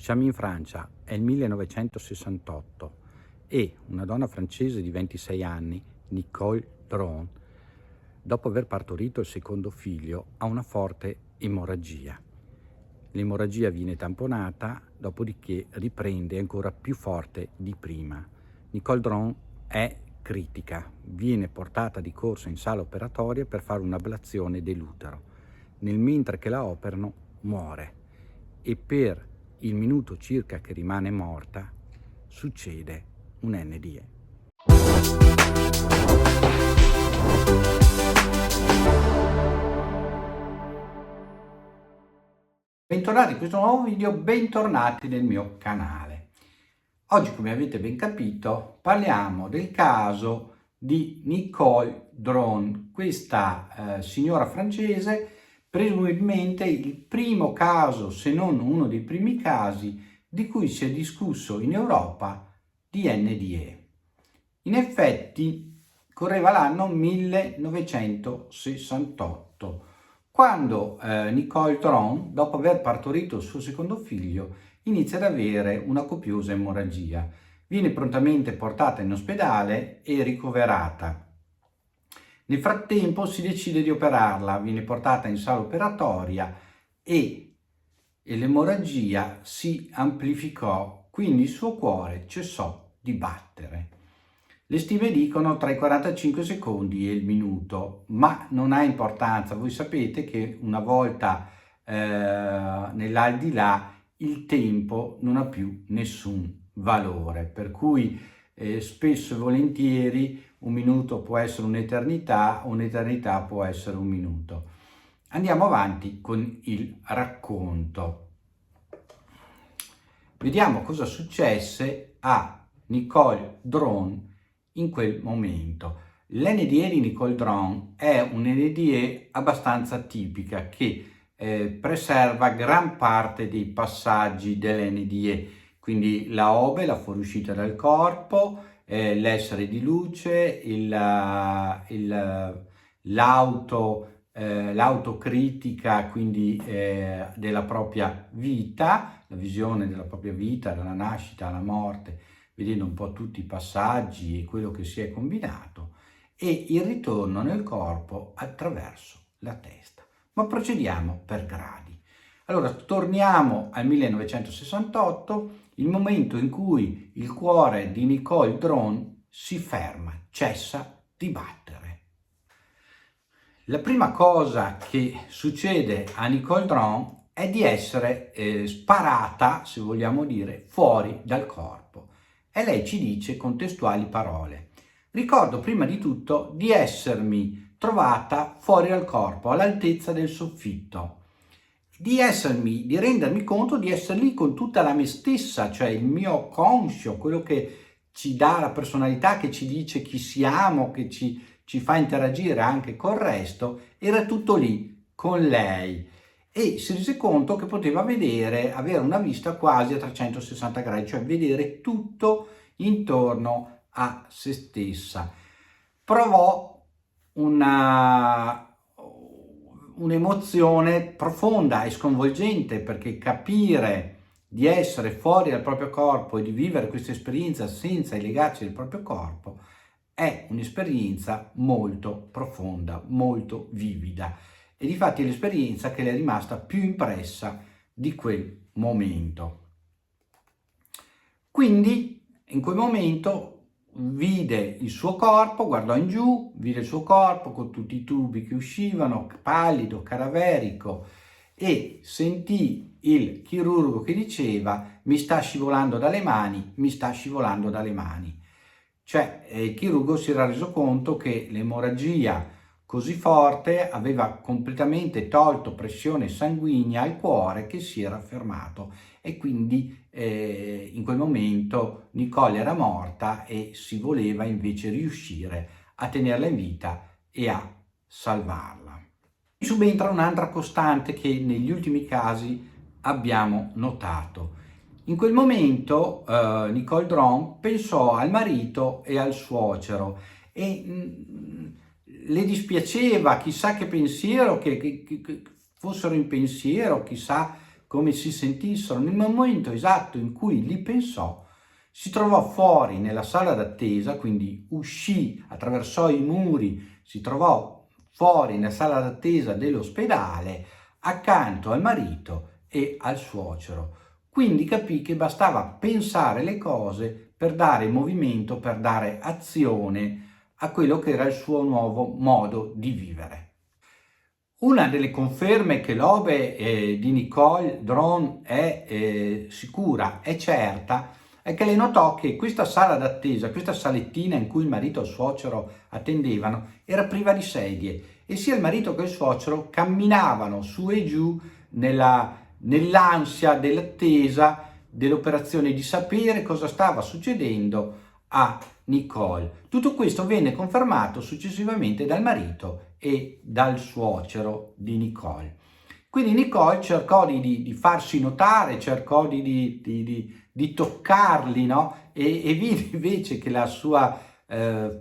Siamo in Francia, è il 1968 e una donna francese di 26 anni, Nicole Dron, dopo aver partorito il secondo figlio, ha una forte emorragia. L'emorragia viene tamponata, dopodiché riprende ancora più forte di prima. Nicole Dron è critica, viene portata di corsa in sala operatoria per fare un'ablazione dell'utero. Nel mentre che la operano muore e per il minuto circa che rimane morta succede un NDE. Bentornati in questo nuovo video, bentornati nel mio canale. Oggi, come avete ben capito, parliamo del caso di Nicole Dron, questa signora francese, presumibilmente il primo caso, se non uno dei primi casi, di cui si è discusso in Europa di NDE. In effetti correva l'anno 1968, quando Nicole Dron, dopo aver partorito il suo secondo figlio, inizia ad avere una copiosa emorragia. Viene prontamente portata in ospedale e ricoverata. Nel frattempo si decide di operarla, viene portata in sala operatoria e l'emorragia si amplificò, quindi il suo cuore cessò di battere. Le stime dicono tra i 45 secondi e il minuto, ma non ha importanza. Voi sapete che una volta nell'aldilà il tempo non ha più nessun valore, per cui spesso e volentieri un minuto può essere un'eternità può essere un minuto. Andiamo avanti con il racconto. Vediamo cosa successe a Nicole Dron in quel momento. L'NDE di Nicole Dron è un NDE abbastanza tipica che preserva gran parte dei passaggi dell'NDE, quindi la OBE, la fuoriuscita dal corpo, l'essere di luce, l'autocritica, quindi della propria vita, la visione della propria vita, dalla nascita alla morte, vedendo un po' tutti i passaggi e quello che si è combinato, e il ritorno nel corpo attraverso la testa. Ma procediamo per gradi. Allora, torniamo al 1968, il momento in cui il cuore di Nicole Dron si ferma, cessa di battere. La prima cosa che succede a Nicole Dron è di essere sparata, se vogliamo dire, fuori dal corpo. E lei ci dice contestuali parole. Ricordo prima di tutto di essermi trovata fuori dal corpo, all'altezza del soffitto, di rendermi conto di essere lì con tutta la me stessa, cioè il mio conscio, quello che ci dà la personalità, che ci dice chi siamo, che ci fa interagire anche col resto, era tutto lì con lei. E si rese conto che poteva avere una vista quasi a 360 gradi, cioè vedere tutto intorno a se stessa. Provò un'emozione profonda e sconvolgente, perché capire di essere fuori dal proprio corpo e di vivere questa esperienza senza i legacci del proprio corpo è un'esperienza molto profonda, molto vivida, e difatti è l'esperienza che le è rimasta più impressa di quel momento. Quindi in quel momento vide il suo corpo, guardò in giù, vide il suo corpo con tutti i tubi che uscivano, pallido, cadaverico, e sentì il chirurgo che diceva: mi sta scivolando dalle mani, mi sta scivolando dalle mani. Cioè il chirurgo si era reso conto che l'emorragia così forte aveva completamente tolto pressione sanguigna al cuore, che si era fermato, e quindi in quel momento Nicole era morta e si voleva invece riuscire a tenerla in vita e a salvarla. Subentra un'altra costante che negli ultimi casi abbiamo notato. In quel momento Nicole Dron pensò al marito e al suocero e le dispiaceva, chissà che pensiero, che fossero in pensiero, chissà come si sentissero nel momento esatto in cui li pensò. Si trovò fuori nella sala d'attesa, quindi uscì, attraversò i muri, si trovò fuori nella sala d'attesa dell'ospedale accanto al marito e al suocero. Quindi capì che bastava pensare le cose per dare movimento, per dare azione a quello che era il suo nuovo modo di vivere. Una delle conferme che l'Obe di Nicole Dron è sicura, è certa, è che lei notò che questa sala d'attesa, questa salettina in cui il marito e il suocero attendevano, era priva di sedie e sia il marito che il suocero camminavano su e giù nell'ansia dell'attesa dell'operazione di sapere cosa stava succedendo a Nicole. Tutto questo venne confermato successivamente dal marito e dal suocero di Nicole. Quindi Nicole cercò di farsi notare, cercò di toccarli, no? E vide invece che la sua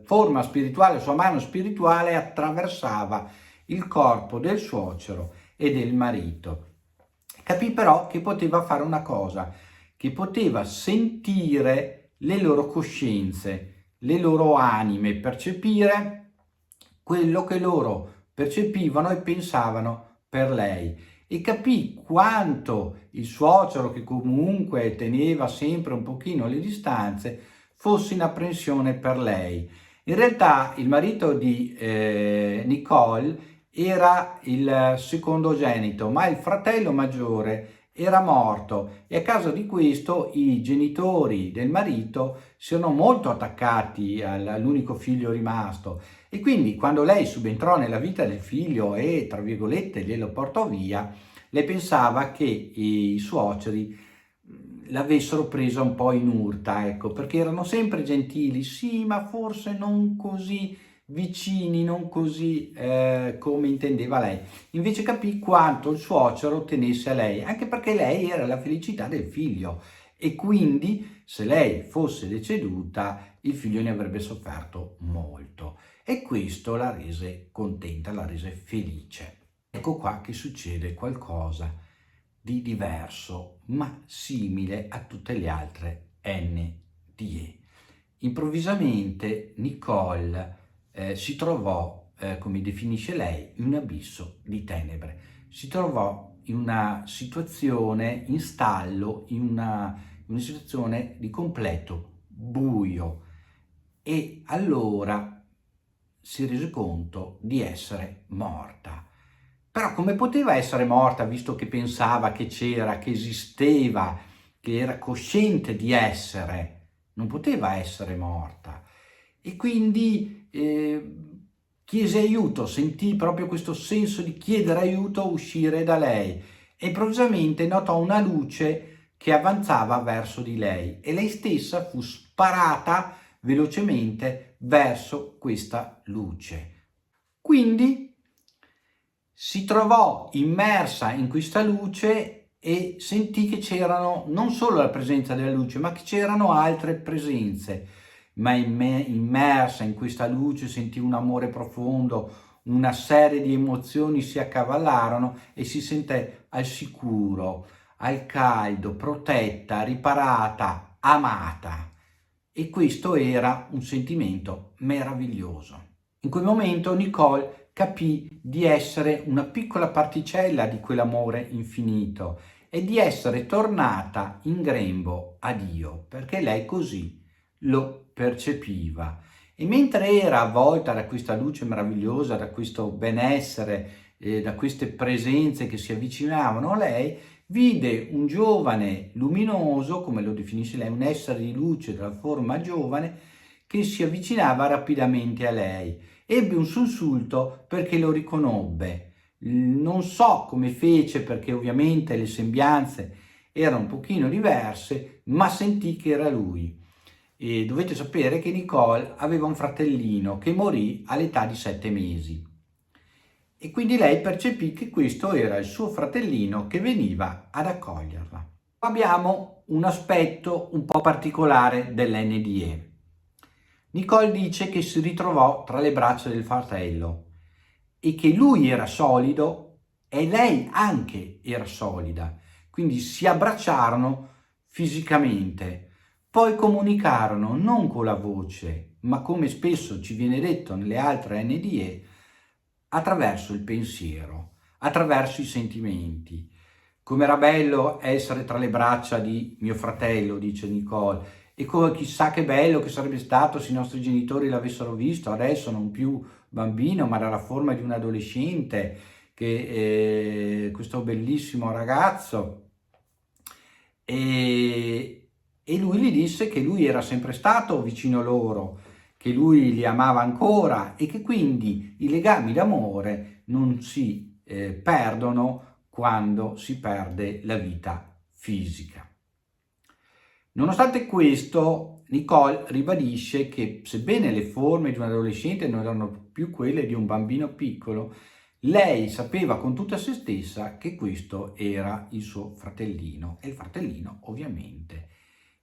forma spirituale, la sua mano spirituale attraversava il corpo del suocero e del marito. Capì però che poteva fare una cosa, che poteva sentire le loro coscienze, le loro anime, percepire quello che loro percepivano e pensavano per lei, e capì quanto il suocero, che comunque teneva sempre un pochino le distanze, fosse in apprensione per lei. In realtà il marito di Nicole era il secondogenito, ma il fratello maggiore era morto e a causa di questo i genitori del marito si erano molto attaccati all'unico figlio rimasto, e quindi quando lei subentrò nella vita del figlio e, tra virgolette, glielo portò via, lei pensava che i suoceri l'avessero presa un po' in urta, ecco, perché erano sempre gentili, sì, ma forse non così vicini, non così come intendeva lei. Invece capì quanto il suocero tenesse a lei, anche perché lei era la felicità del figlio e quindi se lei fosse deceduta il figlio ne avrebbe sofferto molto, e questo la rese contenta, la rese felice. Ecco qua che succede qualcosa di diverso ma simile a tutte le altre NDE. Improvvisamente Nicole si trovò, come definisce lei, in un abisso di tenebre. Si trovò in una situazione, in stallo, in una situazione di completo buio, e allora si rese conto di essere morta. Però come poteva essere morta, visto che pensava che c'era, che esisteva, che era cosciente di essere? Non poteva essere morta. E quindi chiese aiuto, sentì proprio questo senso di chiedere aiuto, uscire da lei, e improvvisamente notò una luce che avanzava verso di lei e lei stessa fu sparata velocemente verso questa luce. Quindi si trovò immersa in questa luce e sentì che c'erano non solo la presenza della luce, ma che c'erano altre presenze. Ma immersa in questa luce sentì un amore profondo, una serie di emozioni si accavallarono e si sentì al sicuro, al caldo, protetta, riparata, amata. E questo era un sentimento meraviglioso. In quel momento Nicole capì di essere una piccola particella di quell'amore infinito e di essere tornata in grembo a Dio, perché lei così lo percepiva. E mentre era avvolta da questa luce meravigliosa, da questo benessere, da queste presenze che si avvicinavano a lei, vide un giovane luminoso, come lo definisce lei, un essere di luce dalla forma giovane, che si avvicinava rapidamente a lei. Ebbe un sussulto perché lo riconobbe. Non so come fece, perché ovviamente le sembianze erano un pochino diverse, ma sentì che era lui. E dovete sapere che Nicole aveva un fratellino che morì all'età di 7 mesi. E quindi lei percepì che questo era il suo fratellino che veniva ad accoglierla. Abbiamo un aspetto un po' particolare dell'NDE. Nicole dice che si ritrovò tra le braccia del fratello e che lui era solido e lei anche era solida, quindi si abbracciarono fisicamente, poi comunicarono non con la voce, ma come spesso ci viene detto nelle altre NDE, attraverso il pensiero, attraverso i sentimenti. Com'era bello essere tra le braccia di mio fratello, dice Nicole, e come chissà che bello che sarebbe stato se i nostri genitori l'avessero visto, adesso non più bambino, ma nella forma di un adolescente, questo bellissimo ragazzo. E lui gli disse che lui era sempre stato vicino a loro, che lui li amava ancora e che quindi i legami d'amore non si perdono quando si perde la vita fisica. Nonostante questo, Nicole ribadisce che sebbene le forme di un adolescente non erano più quelle di un bambino piccolo, lei sapeva con tutta se stessa che questo era il suo fratellino e il fratellino ovviamente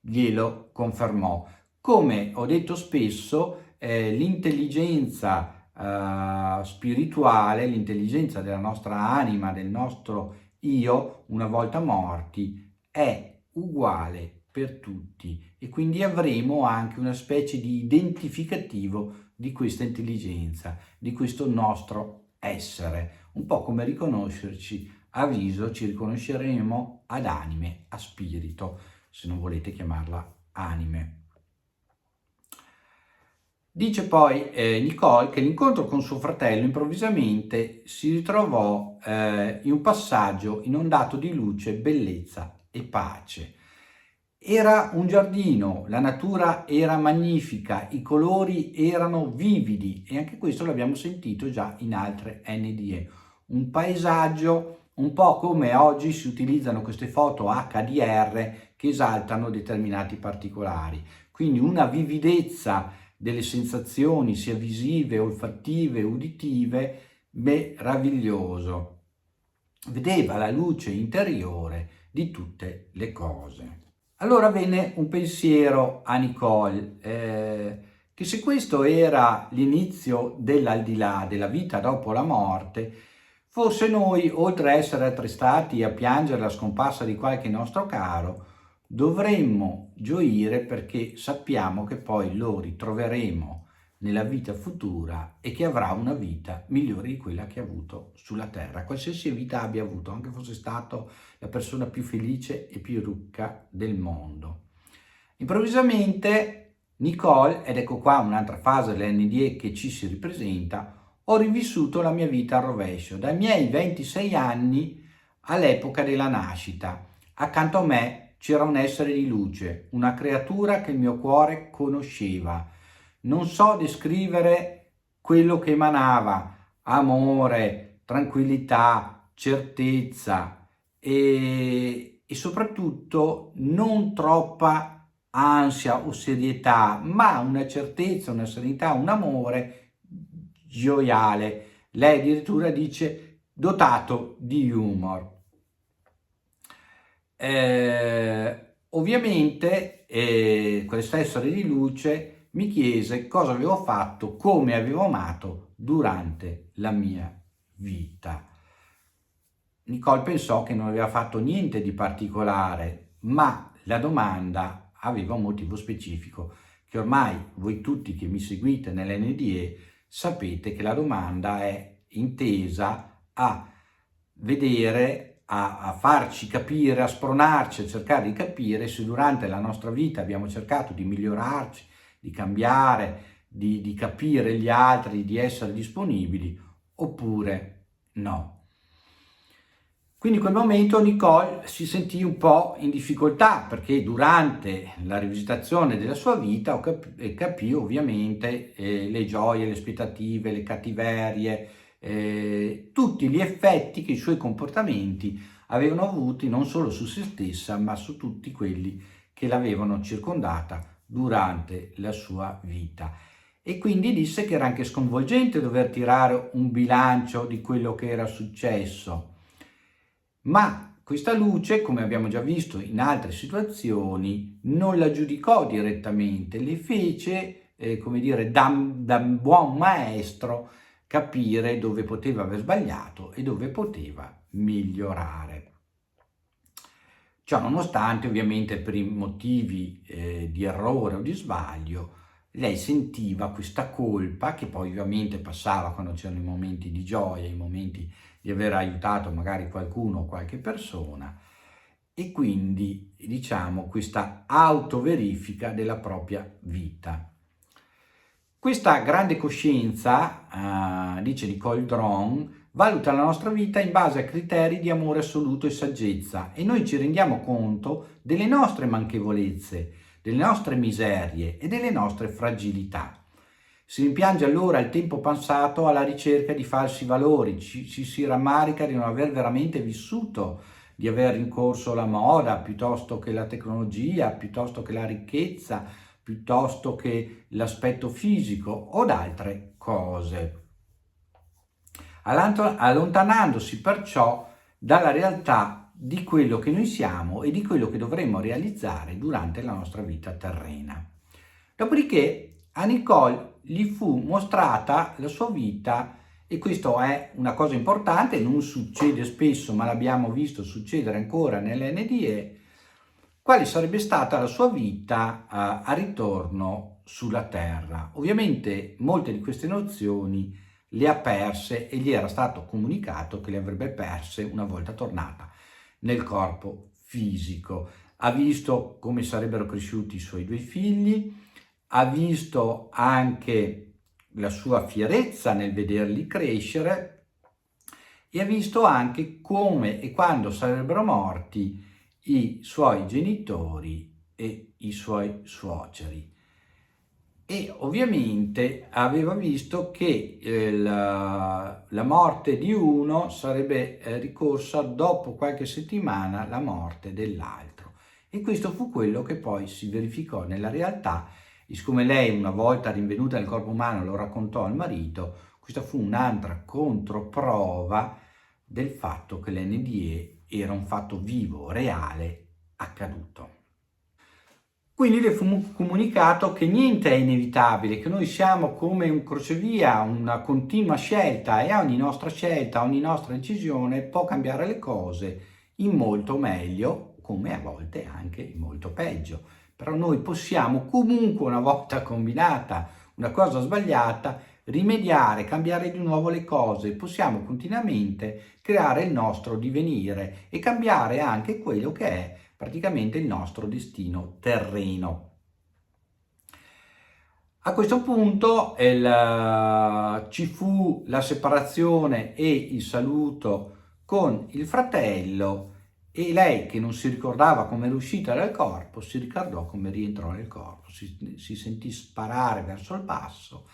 glielo confermò. Come ho detto spesso, l'intelligenza spirituale, l'intelligenza della nostra anima, del nostro io, una volta morti, è uguale per tutti e quindi avremo anche una specie di identificativo di questa intelligenza, di questo nostro essere, un po' come riconoscerci a viso, ci riconosceremo ad anime, a spirito, se non volete chiamarla anime. Dice poi Nicole che l'incontro con suo fratello improvvisamente si ritrovò in un passaggio inondato di luce, bellezza e pace. Era un giardino, la natura era magnifica, i colori erano vividi e anche questo l'abbiamo sentito già in altre NDE. Un paesaggio un po' come oggi si utilizzano queste foto HDR che esaltano determinati particolari. Quindi una vividezza delle sensazioni sia visive, olfattive, uditive, meraviglioso. Vedeva la luce interiore di tutte le cose. Allora venne un pensiero a Nicole, che se questo era l'inizio dell'aldilà, della vita dopo la morte, forse noi, oltre a essere attristati e a piangere la scomparsa di qualche nostro caro, dovremmo gioire perché sappiamo che poi lo ritroveremo nella vita futura e che avrà una vita migliore di quella che ha avuto sulla terra, qualsiasi vita abbia avuto, anche fosse stato la persona più felice e più ricca del mondo. Improvvisamente Nicole, ed ecco qua un'altra fase dell'NDE che ci si ripresenta, ho rivissuto la mia vita a rovescio, dai miei 26 anni all'epoca della nascita. Accanto a me c'era un essere di luce, una creatura che il mio cuore conosceva. Non so descrivere quello che emanava, amore, tranquillità, certezza e soprattutto non troppa ansia o serietà, ma una certezza, una serenità, un amore gioiale. Lei addirittura dice dotato di humor. Ovviamente questo essere di luce mi chiese cosa avevo fatto, come avevo amato durante la mia vita. Nicole pensò che non aveva fatto niente di particolare, ma la domanda aveva un motivo specifico, che ormai voi tutti che mi seguite nell'NDE sapete che la domanda è intesa a vedere, a farci capire, a spronarci, a cercare di capire se durante la nostra vita abbiamo cercato di migliorarci, di cambiare, di capire gli altri, di essere disponibili, oppure no. Quindi in quel momento Nicole si sentì un po' in difficoltà perché durante la rivisitazione della sua vita capì ovviamente le gioie, le aspettative, le cattiverie, tutti gli effetti che i suoi comportamenti avevano avuti non solo su se stessa ma su tutti quelli che l'avevano circondata durante la sua vita. E quindi disse che era anche sconvolgente dover tirare un bilancio di quello che era successo. Ma questa luce, come abbiamo già visto in altre situazioni, non la giudicò direttamente, le fece, come dire, da buon maestro capire dove poteva aver sbagliato e dove poteva migliorare. Ciò nonostante, ovviamente, per i motivi di errore o di sbaglio, lei sentiva questa colpa che poi ovviamente passava quando c'erano i momenti di gioia, i momenti di aver aiutato magari qualcuno o qualche persona, e quindi diciamo questa autoverifica della propria vita. Questa grande coscienza, dice Nicole Dron, valuta la nostra vita in base a criteri di amore assoluto e saggezza, e noi ci rendiamo conto delle nostre manchevolezze, delle nostre miserie e delle nostre fragilità. Si rimpiange allora il tempo passato alla ricerca di falsi valori, ci si rammarica di non aver veramente vissuto, di aver rincorso la moda piuttosto che la tecnologia, piuttosto che la ricchezza, piuttosto che l'aspetto fisico o altre cose, allontanandosi perciò dalla realtà di quello che noi siamo e di quello che dovremmo realizzare durante la nostra vita terrena. Dopodiché a Nicole gli fu mostrata la sua vita, e questo è una cosa importante, non succede spesso ma l'abbiamo visto succedere ancora nell'NDE, quale sarebbe stata la sua vita a ritorno sulla Terra. Ovviamente molte di queste nozioni le ha perse e gli era stato comunicato che le avrebbe perse una volta tornata nel corpo fisico. Ha visto come sarebbero cresciuti i suoi 2 figli, ha visto anche la sua fierezza nel vederli crescere e ha visto anche come e quando sarebbero morti i suoi genitori e i suoi suoceri. E ovviamente aveva visto che la morte di uno sarebbe ricorsa dopo qualche settimana la morte dell'altro, e questo fu quello che poi si verificò nella realtà. E siccome lei, una volta rinvenuta nel corpo umano, lo raccontò al marito, questa fu un'altra controprova del fatto che l'NDE era un fatto vivo, reale, accaduto. Quindi le fu comunicato che niente è inevitabile, che noi siamo come un crocevia, una continua scelta, e a ogni nostra scelta, a ogni nostra decisione può cambiare le cose in molto meglio, come a volte anche in molto peggio. Però noi possiamo comunque, una volta combinata una cosa sbagliata, rimediare, cambiare di nuovo le cose, possiamo continuamente creare il nostro divenire e cambiare anche quello che è praticamente il nostro destino terreno. A questo punto ci fu la separazione e il saluto con il fratello, e lei, che non si ricordava come era uscita dal corpo, si ricordò come rientrò nel corpo, si sentì sparare verso il basso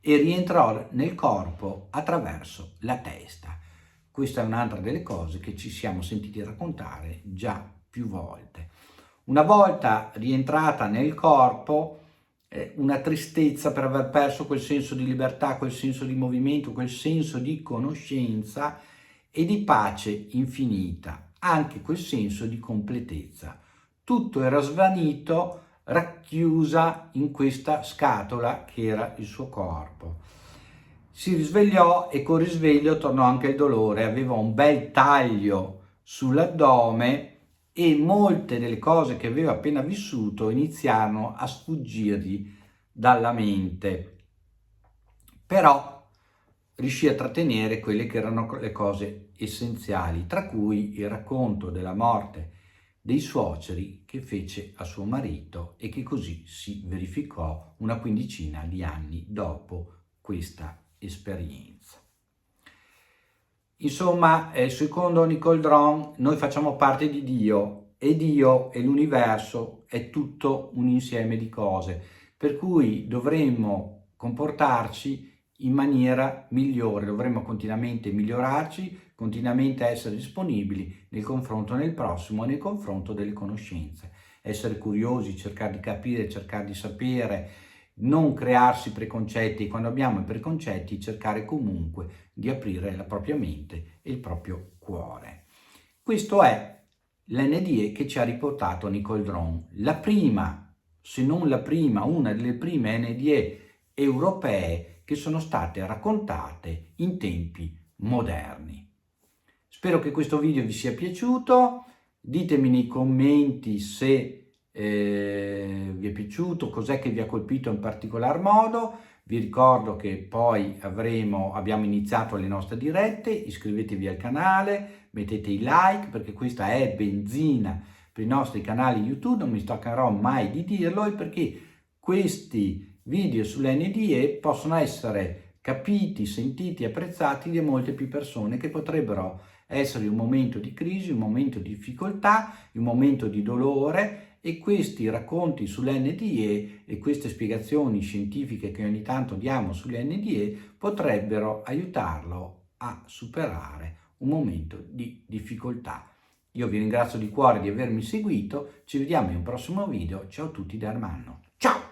e rientrò nel corpo attraverso la testa. Questa è un'altra delle cose che ci siamo sentiti raccontare già più volte. Una volta rientrata nel corpo, una tristezza per aver perso quel senso di libertà, quel senso di movimento, quel senso di conoscenza e di pace infinita, anche quel senso di completezza. Tutto era svanito, racchiusa in questa scatola che era il suo corpo. Si risvegliò e col risveglio tornò anche il dolore, aveva un bel taglio sull'addome e molte delle cose che aveva appena vissuto iniziarono a sfuggirgli dalla mente. Però riuscì a trattenere quelle che erano le cose essenziali, tra cui il racconto della morte dei suoceri che fece a suo marito e che così si verificò una quindicina di anni dopo questa esperienza. Insomma, secondo Nicole Dron, noi facciamo parte di Dio, e Dio e l'universo è tutto un insieme di cose, per cui dovremmo comportarci in maniera migliore, dovremmo continuamente migliorarci, continuamente essere disponibili nel confronto nel prossimo e nel confronto delle conoscenze, essere curiosi, cercare di capire, cercare di sapere, non crearsi preconcetti, e quando abbiamo i preconcetti cercare comunque di aprire la propria mente e il proprio cuore. Questo è l'NDE che ci ha riportato Nicole Dron, la prima, se non la prima, una delle prime NDE europee che sono state raccontate in tempi moderni. Spero che questo video vi sia piaciuto. ditemi nei commenti se vi è piaciuto, cos'è che vi ha colpito in particolar modo. Vi ricordo che poi abbiamo iniziato le nostre dirette, iscrivetevi al canale, mettete i like perché questa è benzina per i nostri canali YouTube, non mi staccherò mai di dirlo, e perché questi video sull'NDE possono essere capiti, sentiti, apprezzati da molte più persone che potrebbero essere un momento di crisi, un momento di difficoltà, un momento di dolore, e questi racconti sull'NDE e queste spiegazioni scientifiche che ogni tanto diamo sull'NDE potrebbero aiutarlo a superare un momento di difficoltà. Io vi ringrazio di cuore di avermi seguito, ci vediamo in un prossimo video, ciao a tutti da Armando. Ciao!